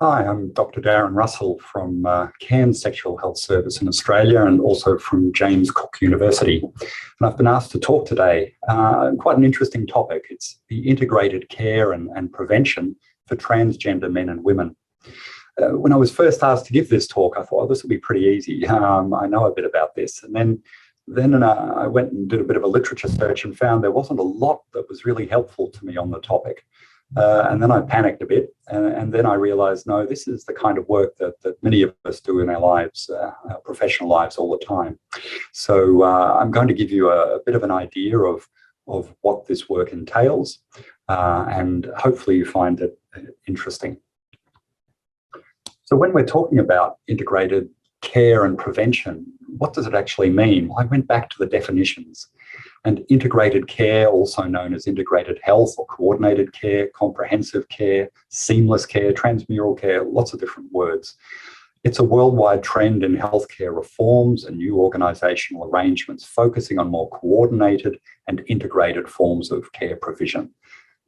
Hi, I'm Dr. Darren Russell from Cairns Sexual Health Service in Australia and also from James Cook University. And I've been asked to talk today, quite an interesting topic. It's the integrated care and prevention for transgender men and women. When I was first asked to give this talk, I thought, oh, this will be pretty easy. I know a bit about this. And then I went and did a bit of a literature search and found there wasn't a lot that was really helpful to me on the topic. And then I panicked a bit, and then I realized, no, this is the kind of work that many of us do in our lives, our professional lives all the time. So I'm going to give you a bit of an idea of what this work entails, and hopefully you find it interesting. So when we're talking about integrated care and prevention, what does it actually mean? Well, I went back to the definitions. And integrated care, also known as integrated health or coordinated care, comprehensive care, seamless care, transmural care, lots of different words. It's a worldwide trend in healthcare reforms and new organisational arrangements focusing on more coordinated and integrated forms of care provision.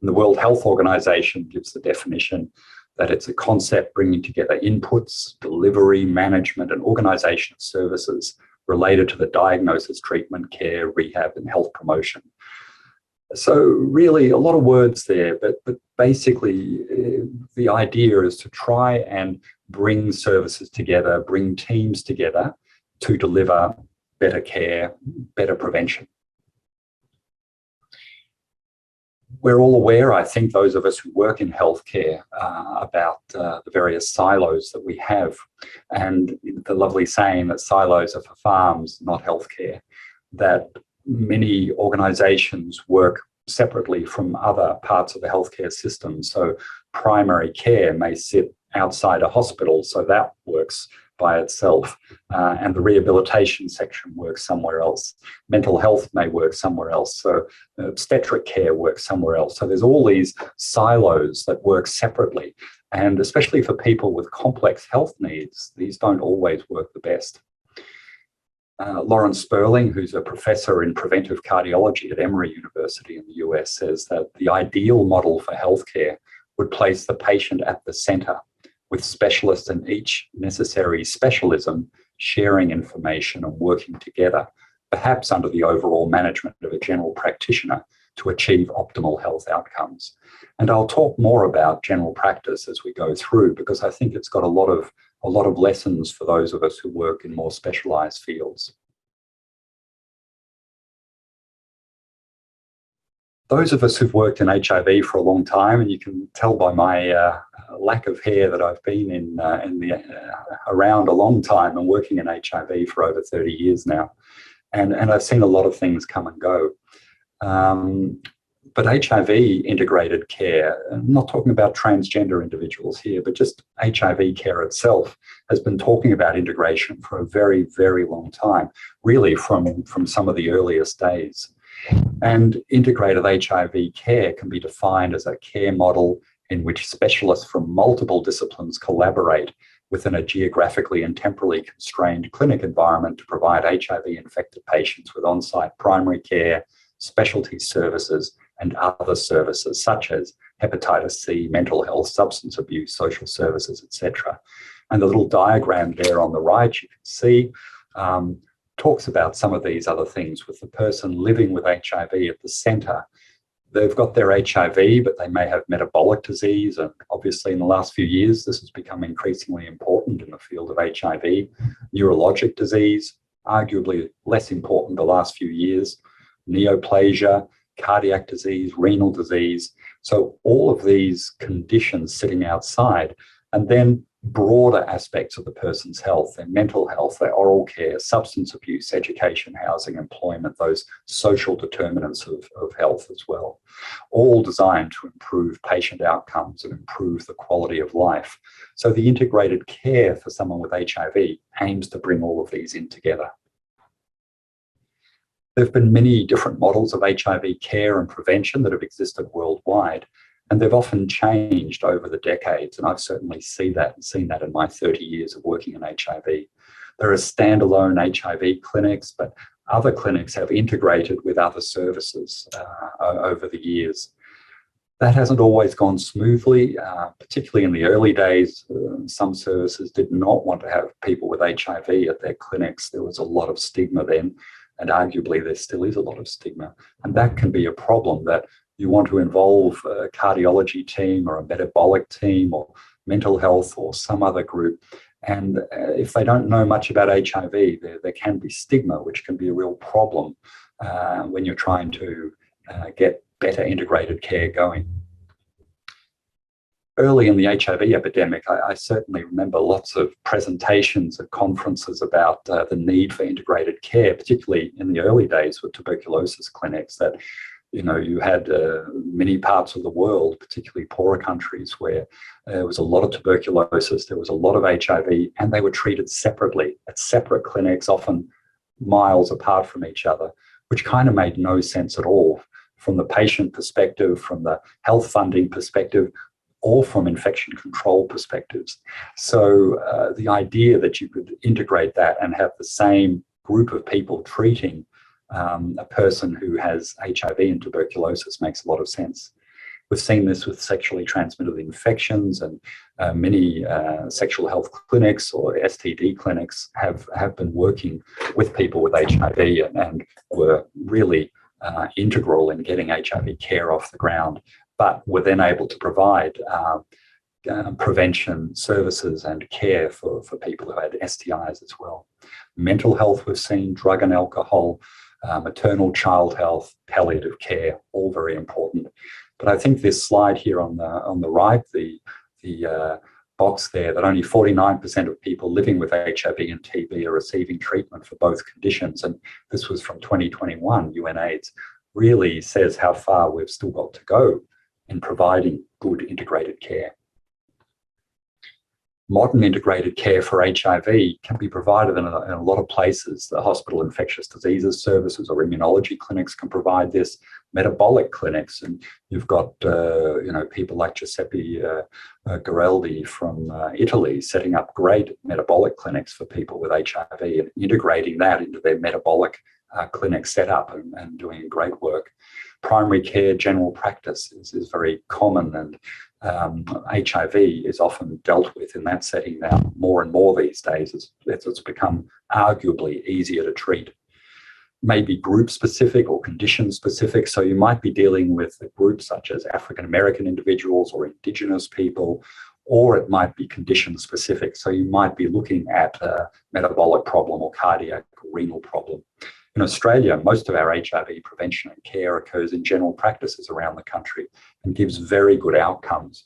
And the World Health Organization gives the definition that it's a concept bringing together inputs, delivery, management, and organisation of services related to the diagnosis, treatment, care, rehab, and health promotion. So really a lot of words there, but basically the idea is to try and bring services together, bring teams together to deliver better care, better prevention. We're all aware, I think, those of us who work in healthcare, about the various silos that we have, and the lovely saying that silos are for farms, not healthcare, that many organisations work separately from other parts of the healthcare system. So primary care may sit outside a hospital, so that works by itself, and the rehabilitation section works somewhere else. Mental health may work somewhere else, so obstetric care works somewhere else. So there's all these silos that work separately, and especially for people with complex health needs, these don't always work the best. Lawrence Sperling, who's a professor in preventive cardiology at Emory University in the US, says that the ideal model for healthcare would place the patient at the centre, with specialists in each necessary specialism sharing information and working together, perhaps under the overall management of a general practitioner to achieve optimal health outcomes. And I'll talk more about general practice as we go through, because I think it's got a lot of lessons for those of us who work in more specialised fields. Those of us who've worked in HIV for a long time, and you can tell by my lack of hair that I've been around a long time and working in HIV for over 30 years now, and I've seen a lot of things come and go. But HIV integrated care, I'm not talking about transgender individuals here, but just HIV care itself, has been talking about integration for a very, very long time, really from some of the earliest days. And integrated HIV care can be defined as a care model in which specialists from multiple disciplines collaborate within a geographically and temporally constrained clinic environment to provide HIV-infected patients with on-site primary care, specialty services, and other services such as hepatitis C, mental health, substance abuse, social services, etc. And the little diagram there on the right, you can see, talks about some of these other things, with the person living with HIV at the centre. They've got their HIV, but they may have metabolic disease. And obviously in the last few years, this has become increasingly important in the field of HIV. Neurologic disease, arguably less important the last few years. Neoplasia, cardiac disease, renal disease. So all of these conditions sitting outside, and then broader aspects of the person's health, their mental health, their oral care, substance abuse, education, housing, employment, those social determinants of health as well, all designed to improve patient outcomes and improve the quality of life. So the integrated care for someone with HIV aims to bring all of these in together. There have been many different models of HIV care and prevention that have existed worldwide, and they've often changed over the decades, and I've certainly seen that in my 30 years of working in HIV. There are standalone HIV clinics, but other clinics have integrated with other services over the years. That hasn't always gone smoothly, particularly in the early days. Some services did not want to have people with HIV at their clinics. There was a lot of stigma then, and arguably there still is a lot of stigma. And that can be a problem, that you want to involve a cardiology team or a metabolic team or mental health or some other group. And if they don't know much about HIV, there can be stigma, which can be a real problem when you're trying to get better integrated care going. Early in the HIV epidemic, I certainly remember lots of presentations at conferences about the need for integrated care, particularly in the early days with tuberculosis clinics, that you had many parts of the world, particularly poorer countries, where there was a lot of tuberculosis, there was a lot of HIV, and they were treated separately at separate clinics, often miles apart from each other, which kind of made no sense at all from the patient perspective, from the health funding perspective, or from infection control perspectives. So the idea that you could integrate that and have the same group of people treating a person who has HIV and tuberculosis makes a lot of sense. We've seen this with sexually transmitted infections, and many sexual health clinics or STD clinics have been working with people with HIV and were really integral in getting HIV care off the ground, but were then able to provide prevention services and care for people who had STIs as well. Mental health, we've seen drug and alcohol, maternal child health, palliative care, all very important. But I think this slide here on the right, the box there, that only 49% of people living with HIV and TB are receiving treatment for both conditions, and this was from 2021 UNAIDS, really says how far we've still got to go in providing good integrated care. Modern integrated care for HIV can be provided in a lot of places. The hospital infectious diseases services or immunology clinics can provide this, metabolic clinics, and you've got people like Giuseppe Gareldi from Italy setting up great metabolic clinics for people with HIV and integrating that into their metabolic clinic setup and doing great work. Primary care general practice is very common, and HIV is often dealt with in that setting now more and more these days as it's become arguably easier to treat. Maybe group specific or condition specific, so you might be dealing with a group such as African American individuals or Indigenous people, or it might be condition specific, so you might be looking at a metabolic problem or cardiac or renal problem. In Australia, most of our HIV prevention and care occurs in general practices around the country and gives very good outcomes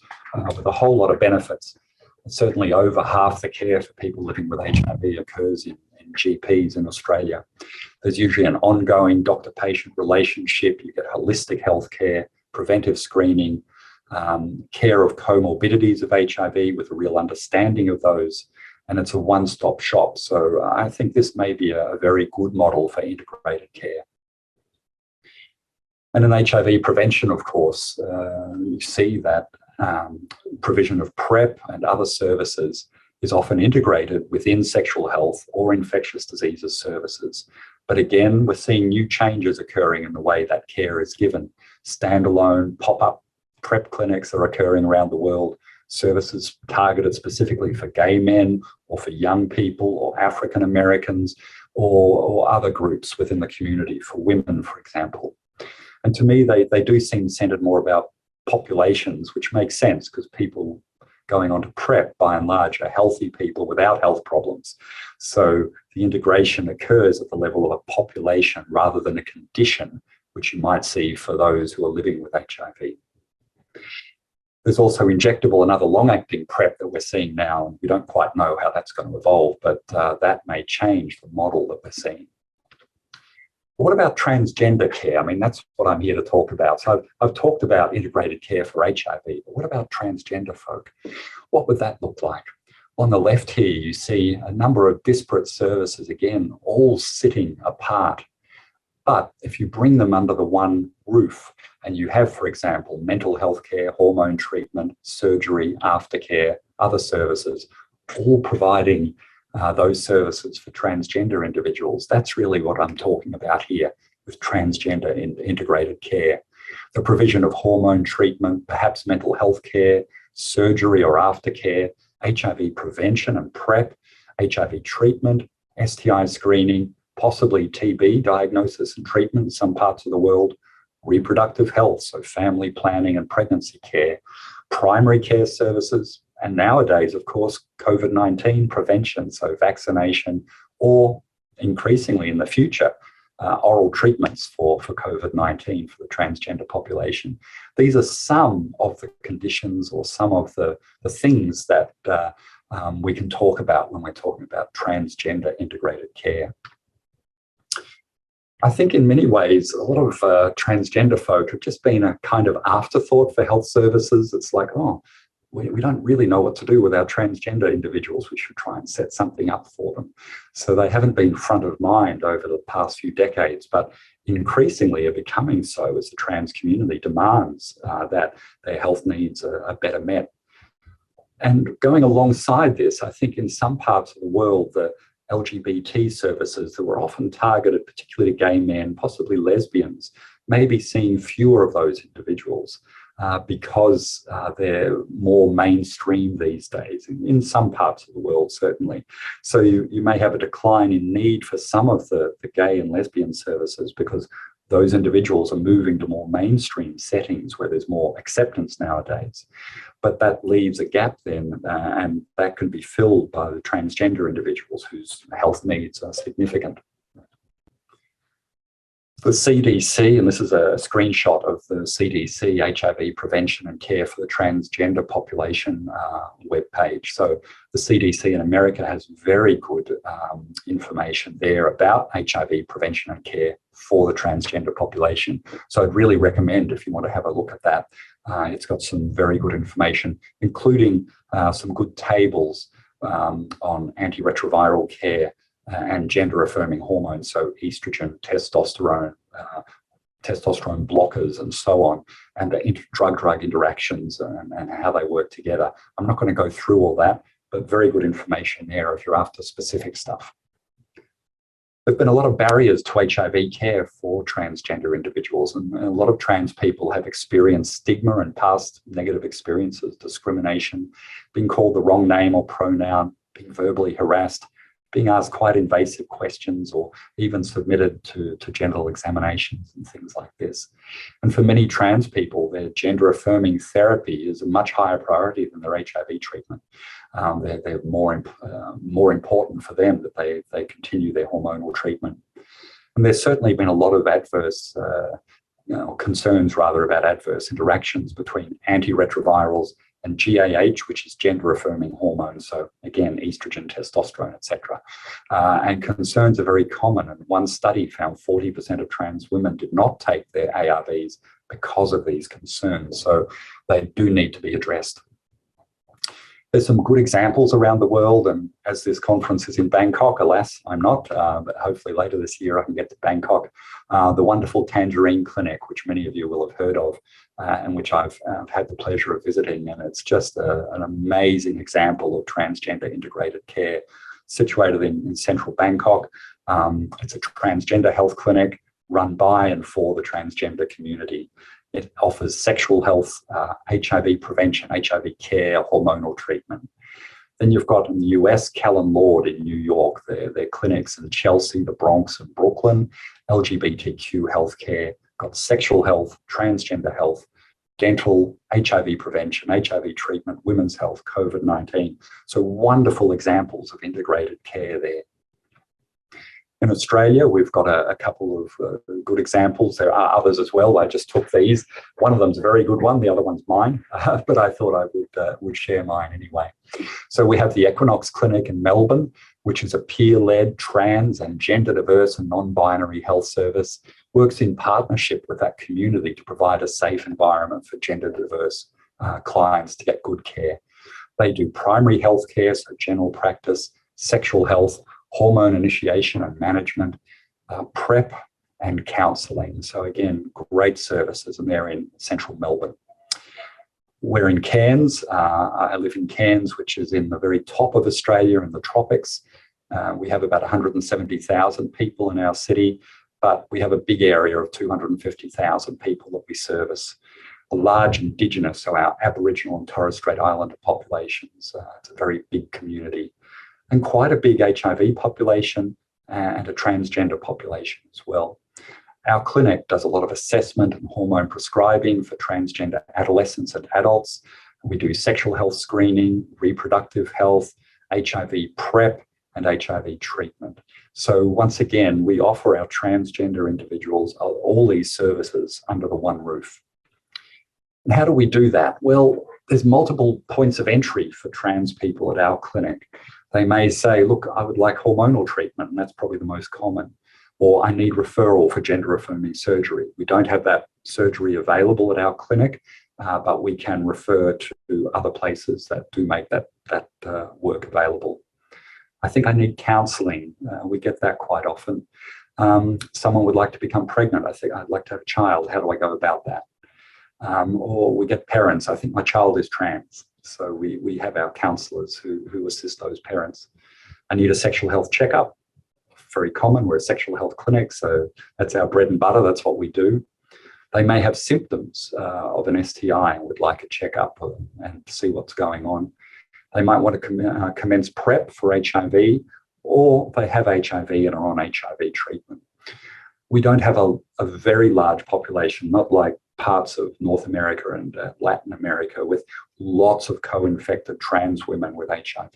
with a whole lot of benefits. And certainly over half the care for people living with HIV occurs in GPs in Australia. There's usually an ongoing doctor-patient relationship. You get holistic health care, preventive screening, care of comorbidities of HIV with a real understanding of those, and it's a one-stop shop. So I think this may be a very good model for integrated care. And in HIV prevention, of course, you see that provision of PrEP and other services is often integrated within sexual health or infectious diseases services. But again, we're seeing new changes occurring in the way that care is given. Standalone pop-up PrEP clinics are occurring around the world, services targeted specifically for gay men or for young people or African Americans or other groups within the community, for women, for example. And to me, they do seem centered more about populations, which makes sense because people going on to PrEP, by and large, are healthy people without health problems. So the integration occurs at the level of a population rather than a condition, which you might see for those who are living with HIV. There's also injectable and other long-acting PrEP that we're seeing now, and we don't quite know how that's going to evolve, but that may change the model that we're seeing. What about transgender care? I mean, that's what I'm here to talk about. So I've talked about integrated care for HIV, but what about transgender folk? What would that look like? On the left here, you see a number of disparate services, again, all sitting apart. But if you bring them under the one roof and you have, for example, mental health care, hormone treatment, surgery, aftercare, other services, all providing those services for transgender individuals, that's really what I'm talking about here with transgender integrated care. the provision of hormone treatment, perhaps mental health care, surgery or aftercare, HIV prevention and PrEP, HIV treatment, STI screening, possibly TB diagnosis and treatment in some parts of the world, reproductive health, so family planning and pregnancy care, primary care services, and nowadays, of course, COVID-19 prevention, so vaccination, or increasingly in the future, oral treatments for COVID-19 for the transgender population. These are some of the conditions or some of the things that we can talk about when we're talking about transgender integrated care. I think in many ways, a lot of transgender folk have just been a kind of afterthought for health services. It's like, oh, we don't really know what to do with our transgender individuals. We should try and set something up for them. So they haven't been front of mind over the past few decades, but increasingly are becoming so as the trans community demands that their health needs are better met. And going alongside this, I think in some parts of the world, the LGBT services that were often targeted, particularly to gay men, possibly lesbians, may be seeing fewer of those individuals because they're more mainstream these days, in some parts of the world, certainly. So you may have a decline in need for some of the gay and lesbian services because those individuals are moving to more mainstream settings where there's more acceptance nowadays. But that leaves a gap then, and that can be filled by the transgender individuals whose health needs are significant. The CDC, and this is a screenshot of the CDC HIV Prevention and Care for the Transgender Population webpage. So the CDC in America has very good information there about HIV prevention and care for the transgender population. So I'd really recommend, if you want to have a look at that, it's got some very good information, including some good tables on antiretroviral care and gender-affirming hormones, so estrogen, testosterone, testosterone blockers, and so on, and the drug-drug interactions and how they work together. I'm not going to go through all that, but very good information there if you're after specific stuff. There have been a lot of barriers to HIV care for transgender individuals, and a lot of trans people have experienced stigma and past negative experiences, discrimination, being called the wrong name or pronoun, being verbally harassed, being asked quite invasive questions, or even submitted to genital examinations and things like this. And for many trans people, their gender-affirming therapy is a much higher priority than their HIV treatment. They're more important for them that they continue their hormonal treatment. And there's certainly been a lot of adverse concerns rather about adverse interactions between antiretrovirals and GAH, which is gender-affirming hormones, so again, estrogen, testosterone, etc. And concerns are very common, and one study found 40% of trans women did not take their ARVs because of these concerns, so they do need to be addressed. There's some good examples around the world, and as this conference is in Bangkok, alas, I'm not, but hopefully later this year I can get to Bangkok. The wonderful Tangerine Clinic, which many of you will have heard of, and which I've had the pleasure of visiting, and it's just an amazing example of transgender integrated care, situated in central Bangkok. It's a transgender health clinic run by and for the transgender community. It offers sexual health, HIV prevention, HIV care, hormonal treatment. Then you've got in the US, Callan Lord in New York, their clinics in Chelsea, the Bronx and Brooklyn, LGBTQ healthcare, got sexual health, transgender health, dental, HIV prevention, HIV treatment, women's health, COVID-19. So wonderful examples of integrated care there. In Australia, we've got a couple of good examples. There are others as well. I just took these. One of them's a very good one. The other one's mine, but I thought I would share mine anyway. So we have the Equinox Clinic in Melbourne, which is a peer-led, trans and gender-diverse and non-binary health service. Works in partnership with that community to provide a safe environment for gender-diverse clients to get good care. They do primary health care, so general practice, sexual health, hormone initiation and management, PrEP and counselling. So again, great services, and they're in central Melbourne. We're in Cairns. I live in Cairns, which is in the very top of Australia in the tropics. We have about 170,000 people in our city. but we have a big area of 250,000 people that we service. A large Indigenous, so our Aboriginal and Torres Strait Islander populations. It's a very big community, and quite a big HIV population and a transgender population as well. Our clinic does a lot of assessment and hormone prescribing for transgender adolescents and adults. We do sexual health screening, reproductive health, HIV PrEP, and HIV treatment. So once again, we offer our transgender individuals all these services under the one roof. And how do we do that? Well, there's multiple points of entry for trans people at our clinic. They may say, look, I would like hormonal treatment, and that's probably the most common. Or I need referral for gender-affirming surgery. We don't have that surgery available at our clinic, but we can refer to other places that do make that work available. I think I need counselling. We get that quite often. Someone would like to become pregnant. I think I'd like to have a child. How do I go about that? Or we get parents. I think my child is trans. So we have our counsellors who assist those parents. I need a sexual health checkup. Very common. We're a sexual health clinic, so that's our bread and butter. That's what we do. They may have symptoms of an STI and would like a checkup and see what's going on. They might want to commence PrEP for HIV, or they have HIV and are on HIV treatment. We don't have a very large population, not like parts of North America and Latin America with lots of co-infected trans women with HIV.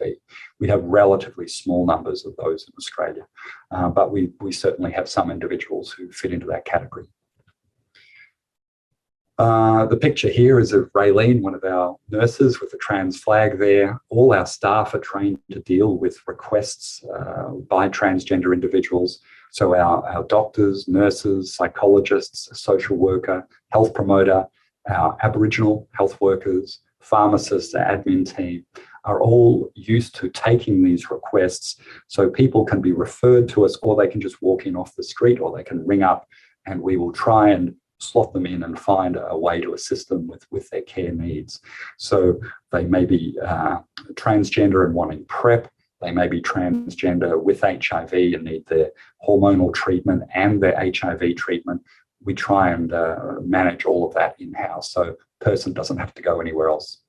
We have relatively small numbers of those in Australia, but we certainly have some individuals who fit into that category. The picture here is of Raylene, one of our nurses with the trans flag there. All our staff are trained to deal with requests by transgender individuals. So our doctors, nurses, psychologists, social worker, health promoter, our Aboriginal health workers, pharmacists, the admin team are all used to taking these requests. So people can be referred to us, or they can just walk in off the street, or they can ring up, and we will try and slot them in and find a way to assist them with their care needs. So they may be transgender and wanting PrEP. They may be transgender with HIV and need their hormonal treatment and their HIV treatment. We try and manage all of that in-house, so the person doesn't have to go anywhere else.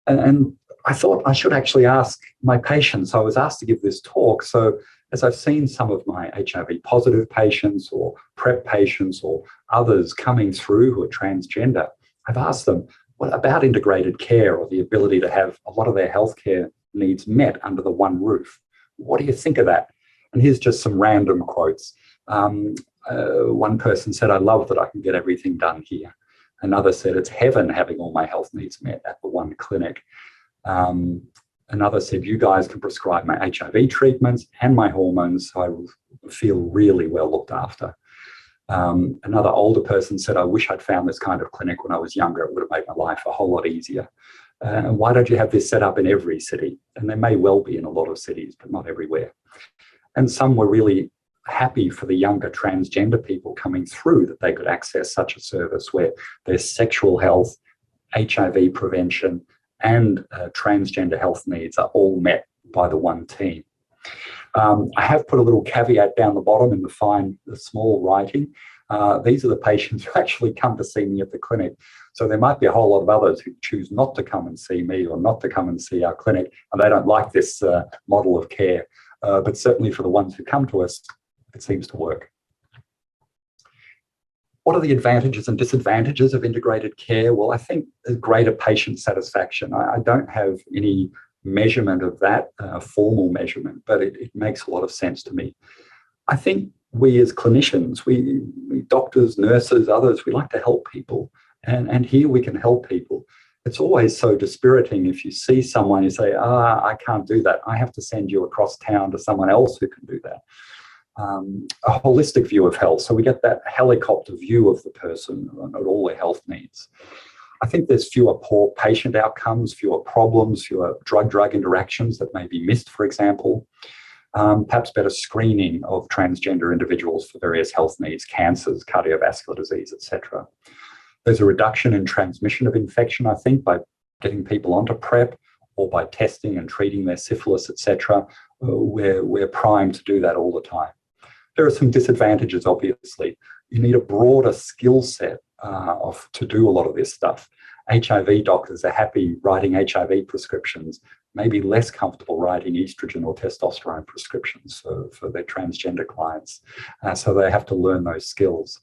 And I thought I should actually ask my patients. I was asked to give this talk, so as I've seen some of my HIV positive patients or PrEP patients or others coming through who are transgender, I've asked them, what about integrated care or the ability to have a lot of their healthcare needs met under the one roof? What do you think of that? And here's just some random quotes. One person said, I love that I can get everything done here. Another said, it's heaven having all my health needs met at the one clinic. Another said, you guys can prescribe my HIV treatments and my hormones, so I will feel really well looked after. Another older person said, I wish I'd found this kind of clinic when I was younger. It would have made my life a whole lot easier. And why don't you have this set up in every city? And there may well be in a lot of cities, but not everywhere. And some were really happy for the younger transgender people coming through that they could access such a service where their sexual health, HIV prevention, and transgender health needs are all met by the one team. I have put a little caveat down the bottom in the small writing. These are the patients who actually come to see me at the clinic. So there might be a whole lot of others who choose not to come and see me or not to come and see our clinic, and they don't like this model of care. But certainly for the ones who come to us, it seems to work. What are the advantages and disadvantages of integrated care? Well, I think greater patient satisfaction. I don't have any measurement of that, formal measurement, but it makes a lot of sense to me. I think we as clinicians, we doctors, nurses, others, we like to help people. And here we can help people. It's always so dispiriting if you see someone, you say, I can't do that. I have to send you across town to someone else who can do that. A holistic view of health. So we get that helicopter view of the person and all their health needs. I think there's fewer poor patient outcomes, fewer problems, fewer drug-drug interactions that may be missed, for example. Perhaps better screening of transgender individuals for various health needs, cancers, cardiovascular disease, etc. There's a reduction in transmission of infection, I think, by getting people onto PrEP or by testing and treating their syphilis, etc. We're primed to do that all the time. There are some disadvantages, obviously. You need a broader skill set to do a lot of this stuff. HIV doctors are happy writing HIV prescriptions, maybe less comfortable writing estrogen or testosterone prescriptions for their transgender clients. So they have to learn those skills.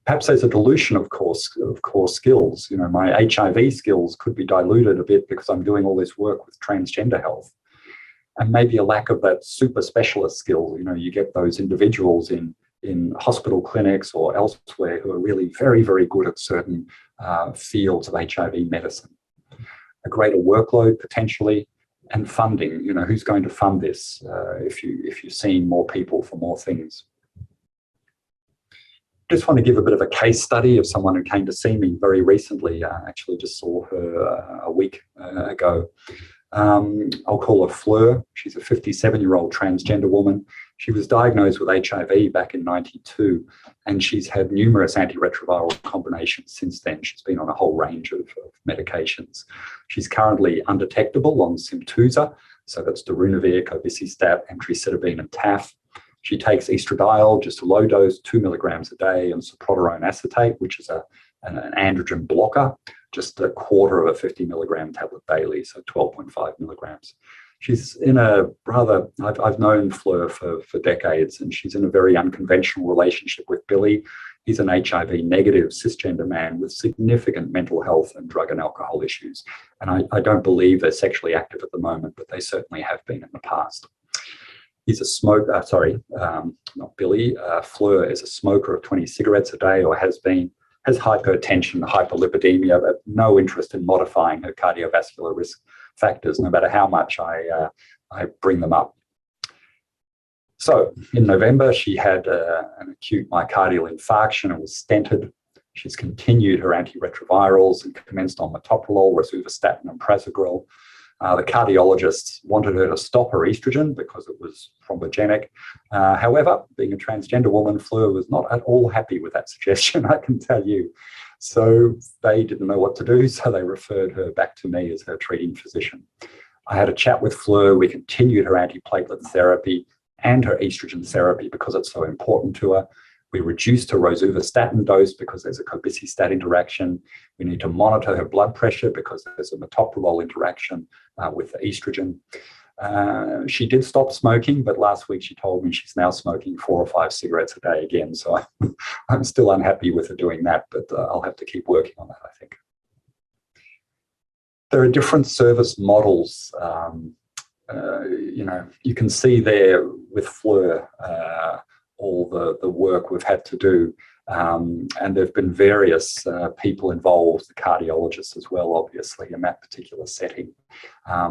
Perhaps there's a dilution of core skills. My HIV skills could be diluted a bit because I'm doing all this work with transgender health. And maybe a lack of that super specialist skill. You get those individuals in hospital clinics or elsewhere who are really very, very good at certain fields of HIV medicine. A greater workload potentially, and funding. Who's going to fund this if you're seeing more people for more things? Just want to give a bit of a case study of someone who came to see me very recently. I actually just saw her a week ago. I'll call her Fleur. She's a 57-year-old transgender woman. She was diagnosed with HIV back in '92, and she's had numerous antiretroviral combinations since then. She's been on a whole range of medications. She's currently undetectable on Simtuza, so that's darunavir, cobicistat, emtricitabine, and TAF. She takes estradiol, just a low dose, 2 milligrams a day, and soproterone acetate, which is an androgen blocker, just a quarter of a 50 milligram tablet daily, so 12.5 milligrams. She's in I've known Fleur for decades, and she's in a very unconventional relationship with Billy. He's an HIV negative cisgender man with significant mental health and drug and alcohol issues. And I don't believe they're sexually active at the moment, but they certainly have been in the past. He's a smoker, not Billy. Fleur is a smoker of 20 cigarettes a day, or has hypertension, hyperlipidemia, but no interest in modifying her cardiovascular risk factors, no matter how much I bring them up. So in November, she had an acute myocardial infarction and was stented. She's continued her antiretrovirals and commenced on metoprolol, rosuvastatin, and prasugrel. The cardiologists wanted her to stop her estrogen because it was thrombogenic. However, being a transgender woman, Fleur was not at all happy with that suggestion, I can tell you. So they didn't know what to do, so they referred her back to me as her treating physician. I had a chat with Fleur. We continued her antiplatelet therapy and her estrogen therapy because it's so important to her. We reduced her rosuvastatin dose because there's a cobicistat interaction. We need to monitor her blood pressure because there's a metoprolol interaction with the estrogen. She did stop smoking, but last week she told me she's now smoking 4 or 5 cigarettes a day again. So I'm still unhappy with her doing that, but I'll have to keep working on that, I think. There are different service models. You can see there with Fleur all the work we've had to do. And there have been various people involved, the cardiologists as well, obviously, in that particular setting.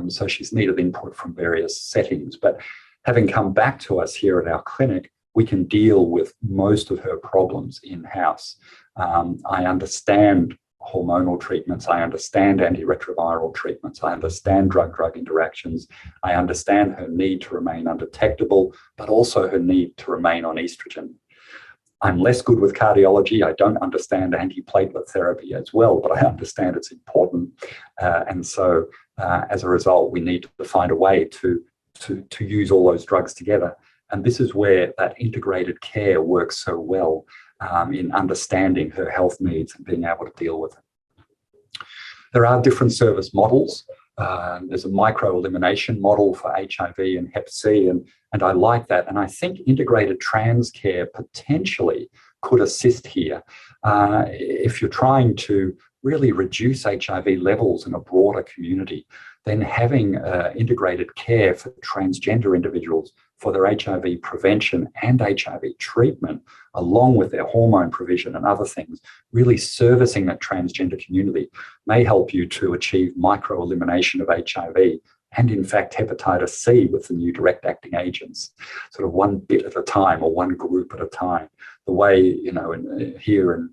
So she's needed input from various settings. But having come back to us here at our clinic, we can deal with most of her problems in-house. I understand hormonal treatments. I understand antiretroviral treatments. I understand drug-drug interactions. I understand her need to remain undetectable, but also her need to remain on estrogen. I'm less good with cardiology. I don't understand antiplatelet therapy as well, but I understand it's important. And so as a result, we need to find a way to use all those drugs together. And this is where that integrated care works so well in understanding her health needs and being able to deal with it. There are different service models. There's a micro-elimination model for HIV and Hep C, and I like that. And I think integrated trans care potentially could assist here. If you're trying to really reduce HIV levels in a broader community, then having integrated care for transgender individuals for their HIV prevention and HIV treatment, along with their hormone provision and other things, really servicing that transgender community may help you to achieve micro-elimination of HIV and, in fact, hepatitis C with the new direct-acting agents, sort of one bit at a time or one group at a time. The way, here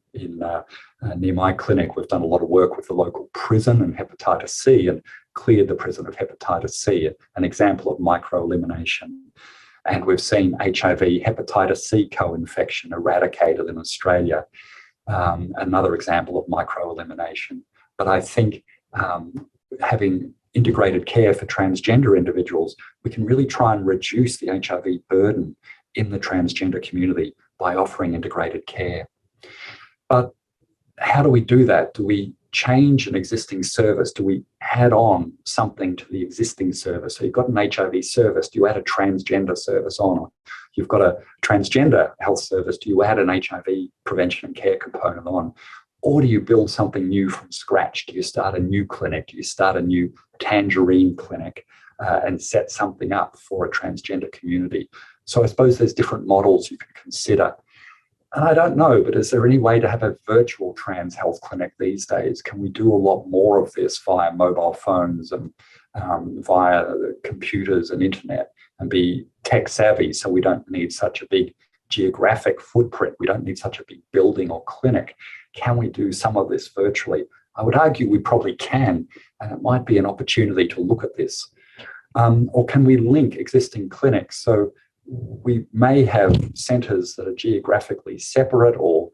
near my clinic, we've done a lot of work with the local prison and hepatitis C and cleared the prison of hepatitis C, an example of micro-elimination. And we've seen HIV hepatitis C co-infection eradicated in Australia, another example of micro-elimination. But I think having integrated care for transgender individuals, we can really try and reduce the HIV burden in the transgender community by offering integrated care. But how do we do that? Do we change an existing service? Do we add on something to the existing service? So you've got an HIV service, do you add a transgender service on? You've got a transgender health service, do you add an HIV prevention and care component on? Or do you build something new from scratch? Do you start a new clinic? Do you start a new tangerine clinic and set something up for a transgender community? So I suppose there's different models you can consider. And I don't know, but is there any way to have a virtual trans health clinic these days? Can we do a lot more of this via mobile phones and via computers and internet and be tech savvy so we don't need such a big geographic footprint? We don't need such a big building or clinic. Can we do some of this virtually? I would argue we probably can, and it might be an opportunity to look at this. Or can we link existing clinics? So we may have centres that are geographically separate or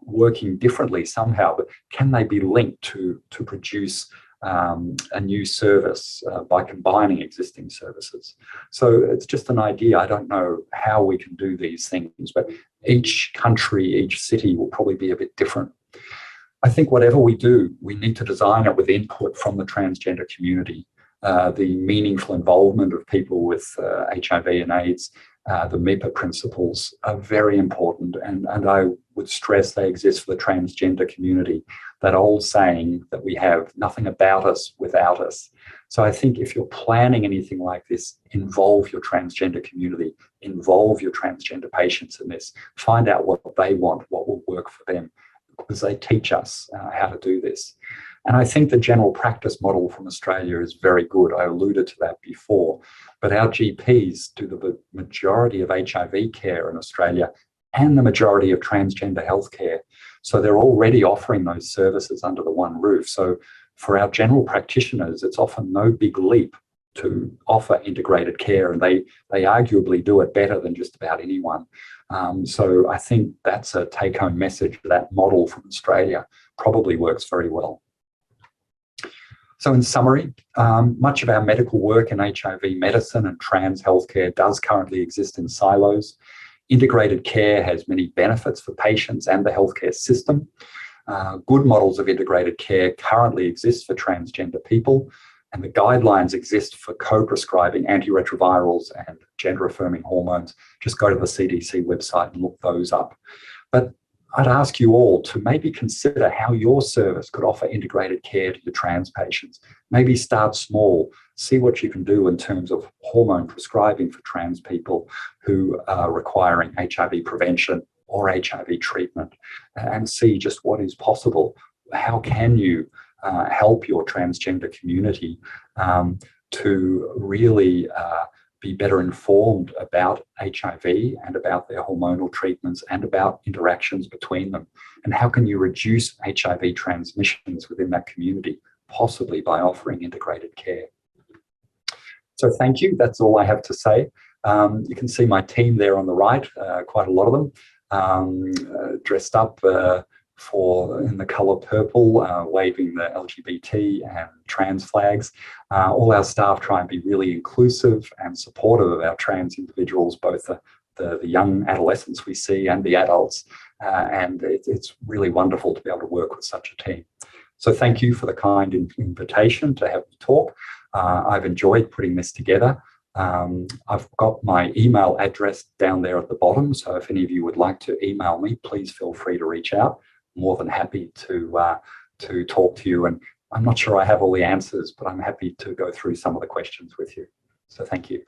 working differently somehow, but can they be linked to produce a new service by combining existing services? So it's just an idea. I don't know how we can do these things, but each country, each city will probably be a bit different. I think whatever we do, we need to design it with input from the transgender community. The meaningful involvement of people with HIV and AIDS, the MIPA principles are very important, and I would stress they exist for the transgender community. That old saying that we have nothing about us without us. So I think if you're planning anything like this, involve your transgender community, involve your transgender patients in this, find out what they want, what will work for them, because they teach us how to do this. And I think the general practice model from Australia is very good. I alluded to that before, but our GPs do the majority of HIV care in Australia and the majority of transgender healthcare. So they're already offering those services under the one roof. So for our general practitioners, it's often no big leap to offer integrated care, and they arguably do it better than just about anyone. So I think that's a take-home message. That model from Australia probably works very well. So in summary, much of our medical work in HIV medicine and trans healthcare does currently exist in silos. Integrated care has many benefits for patients and the healthcare system. Good models of integrated care currently exist for transgender people, and the guidelines exist for co-prescribing antiretrovirals and gender-affirming hormones. Just go to the CDC website and look those up. But I'd ask you all to maybe consider how your service could offer integrated care to your trans patients. Maybe start small, see what you can do in terms of hormone prescribing for trans people who are requiring HIV prevention or HIV treatment, and see just what is possible. How can you help your transgender community to really be better informed about HIV and about their hormonal treatments and about interactions between them? And how can you reduce HIV transmissions within that community, possibly by offering integrated care? So thank you. That's all I have to say. You can see my team there on the right, quite a lot of them, dressed up in the colour purple, waving the LGBT and trans flags. All our staff try and be really inclusive and supportive of our trans individuals, both the young adolescents we see and the adults. And it's really wonderful to be able to work with such a team. So thank you for the kind invitation to have me talk. I've enjoyed putting this together. I've got my email address down there at the bottom, so if any of you would like to email me, please feel free to reach out. More than happy to talk to you, and I'm not sure I have all the answers, but I'm happy to go through some of the questions with you. So thank you.